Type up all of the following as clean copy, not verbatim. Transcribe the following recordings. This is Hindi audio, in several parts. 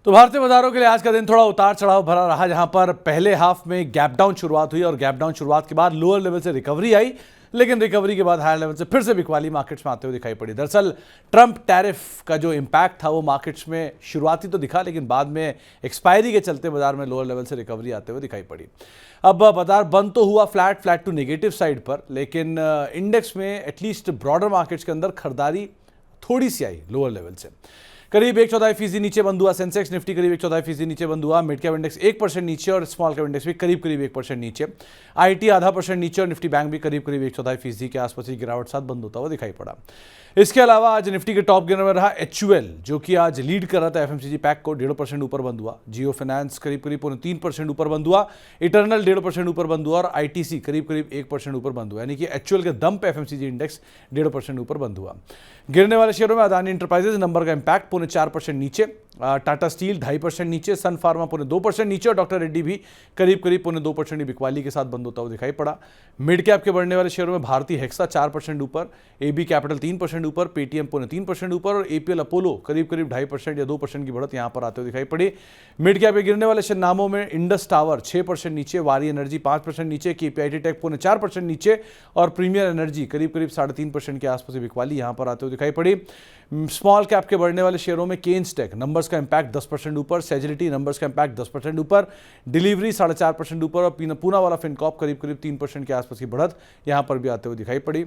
तो भारतीय बाजारों के लिए आज का दिन थोड़ा उतार चढ़ाव भरा रहा, जहां पर पहले हाफ में गैप डाउन शुरुआत हुई और गैप डाउन शुरुआत के बाद लोअर लेवल से रिकवरी आई, लेकिन रिकवरी के बाद हायर लेवल से फिर से बिकवाली मार्केट्स में आते हुए दिखाई पड़ी। दरअसल ट्रंप टैरिफ का जो इम्पैक्ट था वो मार्केट्स में शुरुआती तो दिखा, लेकिन बाद में एक्सपायरी के चलते बाजार में लोअर लेवल से रिकवरी आते हुए दिखाई पड़ी। अब बाजार बंद तो हुआ फ्लैट टू नेगेटिव साइड पर, लेकिन इंडेक्स में एटलीस्ट ब्रॉडर मार्केट्स के अंदर खरीदारी थोड़ी सी आई लोअर लेवल से। करीब 1/4% नीचे बंद हुआ सेंसेक्स, निफ्टी करीब 1/4% नीचे बंद हुआ, मिड कैप इंडेक्स 1% नीचे और स्मॉल कैप इंडेक्स भी करीब 1% नीचे। आईटी आधा % नीचे और निफ्टी बैंक भी करीब 1/4% के आसपास ही गिरावट साथ बंद होता हुआ दिखाई पड़ा। इसके अलावा आज निफ्टी के टॉप गेनर में रहा एचयूएल, जो कि आज लीड कर रहा था एफएमसीजी पैक को, 1.5% ऊपर बंद हुआ। जियो फाइनेंस करीब 3% ऊपर बंद हुआ। इटर्नल 1.5% ऊपर बंद हुआ और आईटीसी करीब 1% ऊपर बंद हुआ, यानी कि एचयूएल के दम पे एफएमसीजी इंडेक्स 1.5% ऊपर बंद हुआ। गिरने वाले शेयरों में अदानी एंटरप्राइजेज नंबर का इंपैक्ट 4% नीचे, टाटा स्टील 2.5% नीचे, सन फार्मा 2% नीचे और डॉक्टर रेड्डी भी करीब 2% बिकवाली के साथ बंद होता हुआ दिखाई पड़ा। मिड कैप के बढ़ने वाले शेयरों में भारतीय हेक्सा 4% ऊपर, एबी कैपिटल 3% ऊपर, पेटीएम 3% ऊपर और एपीएल अपोलो करीब 2.5% या 2% की बढ़त यहां पर आते हुए दिखाई पड़ी। मिड कैप के गिरने वाले नामों में इंडस टावर 6% नीचे, वारी एनर्जी 5% नीचे, केपीआईटी टेक 4% नीचे और प्रीमियर एनर्जी करीब 3.5% के आसपास बिकवाली यहां पर आते हुए दिखाई पड़ी। स्मॉल कैप के बढ़ने वाले शेयरों में केन्स टेक नंबर्स का इंपैक्ट 10% ऊपर, सेजिलिटी नंबर्स का इंपैक्ट 10% ऊपर, डिलीवरी 4.5% ऊपर और पूना वाला फिनकॉप करीब 3% के आसपास की बढ़त यहां पर भी आते हुए दिखाई पड़ी।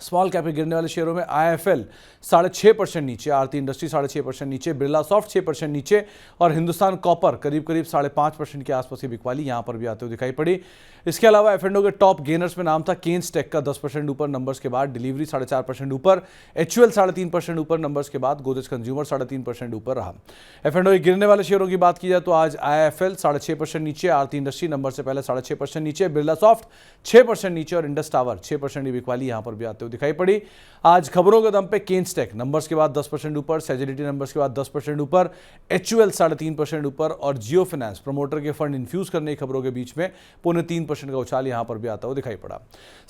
स्मॉल कैप में गिरने वाले शेयरों में आईएफएल 6.5% नीचे, आरती इंडस्ट्री 6.5% नीचे, बिरला सॉफ्ट 6% नीचे और हिंदुस्तान कॉपर करीब 5.5% के आसपास की बिकवाली यहां पर भी आते हुए दिखाई पड़ी। इसके अलावा एफ&ओ के टॉप गेनर्स में नाम था केन्स टेक का 10% ऊपर नंबर्स के बाद, डिलीवरी 4.5% ऊपर, एचयूएल 3.5% ऊपर नंबर्स के बाद, गोदरेज कंज्यूमर 3.5% ऊपर रहा। एफ&ओ के गिरने वाले शेयरों की बात की जाए तो आज आईएफएल 6.5% नीचे, आरती इंडस्ट्री नंबर से पहले 6.5% नीचे, बिरला सॉफ्ट 6% नीचे और इंडस टावर 6% की बिकवाली यहां पर भी आते हुए दिखाई पड़ी। आज खबरों के दम पे केन्स टेक नंबर्स के बाद 10% ऊपर, सेजिलिटी नंबर्स के बाद 10% ऊपर, एचयूएल 3.5% ऊपर और जियो फाइनेंस प्रमोटर के फंड इन्फ्यूज करने की खबरों के बीच में 3% का उछाल यहां पर भी आता हुआ दिखाई पड़ा।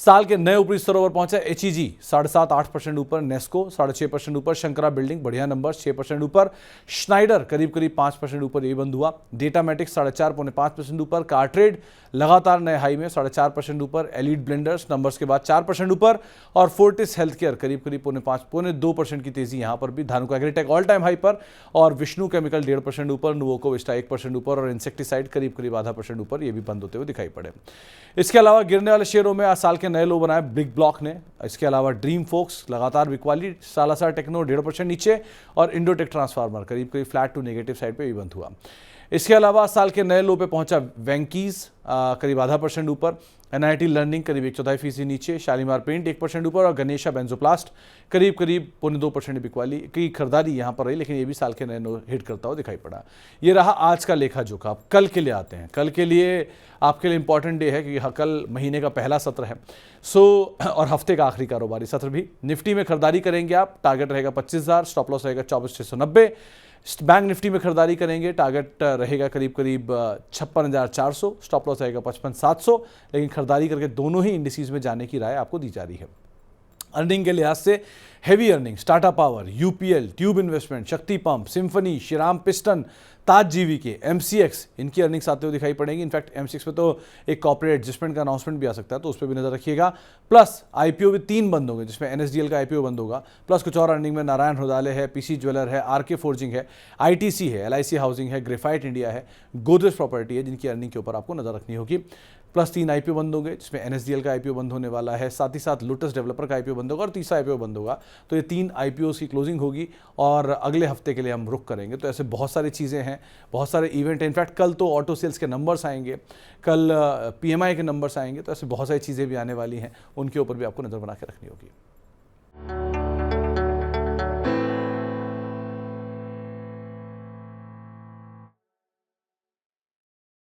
साल के नए ऊपरी स्तरों पर पहुंचा एचईजी 7.5-8% ऊपर, नेस्को 6.5% ऊपर, शंकरा बिल्डिंग बढ़िया नंबर 6% ऊपर, श्नाइडर करीब 5% ऊपर ये बंद हुआ, डेटामेटिक्स 4.5-5% ऊपर, कार्ट्रेड लगातार नए हाई में 4.5% ऊपर, एलीट ब्लेंडर्स नंबर्स के बाद 4% ऊपर और फोर्टिस हेल्थ केयर करीब 5.5-2% की तेजी यहां पर भी, Dhanuka agritech all time high पर और विष्णु केमिकल 1.5% ऊपर, नुवोको विस्टा 1% ऊपर और इंसेक्टिसाइड करीब 0.5% ऊपर, ये भी बंद होते हुए दिखाई पड़े। इसके अलावा गिरने वाले शेयरों में आज साल के नए लो बनाए बिग ब्लॉक ने, इसके अलावा ड्रीम फोक्स लगातार बिकवाली, सालासर टेक्नो 1.5% नीचे और इंडोटेक ट्रांसफार्मर करीब फ्लैट टू नेगेटिव साइड पे भी बंद हुआ। इसके अलावा साल के नए लो पे पहुंचा वेंकीज करीब 0.5% ऊपर, एनआईटी लर्निंग करीब 1/4% नीचे, शालीमार पेंट 1% ऊपर और गणेशा बेंजोप्लास्ट करीब 0.2% बिकवाली की खरीदारी यहां पर रही, लेकिन ये भी साल के नए लो हिट करता हुआ दिखाई पड़ा। ये रहा आज का लेखा जोखा। आप कल के लिए आते हैं। कल के लिए आपके लिए इंपॉर्टेंट डे है क्योंकि कल महीने का पहला सत्र है, और हफ्ते का आखिरी कारोबारी सत्र भी। निफ्टी में खरीदारी करेंगे आप, टारगेट रहेगा 25,000, स्टॉप लॉस रहेगा 24,690। बैंक निफ्टी में खरीदारी करेंगे, टारगेट रहेगा करीब 56,400, स्टॉप लॉस रहेगा 55,700, लेकिन खरीदारी करके दोनों ही इंडिसेस में जाने की राय आपको दी जा रही है। अर्निंग के लिहाज से heavy earnings Tata power, UPL, tube investment, शक्ति पंप, सिम्फनी, श्रीराम पिस्टन, ताज जीवीके, एमसीएक्स, इनकी अर्निंग्स आते हुए दिखाई पड़ेगी। इनफैक्ट एमसीएक्स पे तो एक कॉर्पोरेट एडजस्टमेंट का अनाउंसमेंट भी आ सकता है, तो उस पर भी नजर रखिएगा। प्लस आईपीओ भी 3 बंद होंगे, जिसमें एनएसडीएल का आईपीओ बंद होगा, प्लस कुछ और अर्निंग में नारायण हृदयालय है, पीसी ज्वेलर है, आरके फोर्जिंग है, आईटीसी है, एलआईसी हाउसिंग है, ग्रेफाइट इंडिया है, गोदरेज प्रॉपर्टी है, जिनकी अर्निंग के ऊपर आपको नजर रखनी होगी। प्लस 3 आईपीओ बंद होंगे, जिसमें एनएसडीएल का आईपीओ बंद होने वाला है, साथ ही साथ लोटस डेवलपर का आईपीओ बंद होगा और तीसरा आईपीओ बंद होगा। तो ये 3 आईपीओ की क्लोजिंग होगी और अगले हफ्ते के लिए हम रुक करेंगे। तो ऐसे बहुत सारी चीज़ें हैं, बहुत सारे इवेंट हैं। इनफैक्ट कल तो ऑटो सेल्स के नंबर्स आएंगे, कल पीएमआई के नंबर्स आएंगे, तो ऐसे बहुत सारी चीज़ें भी आने वाली हैं, उनके ऊपर भी आपको नज़र बना के रखनी होगी।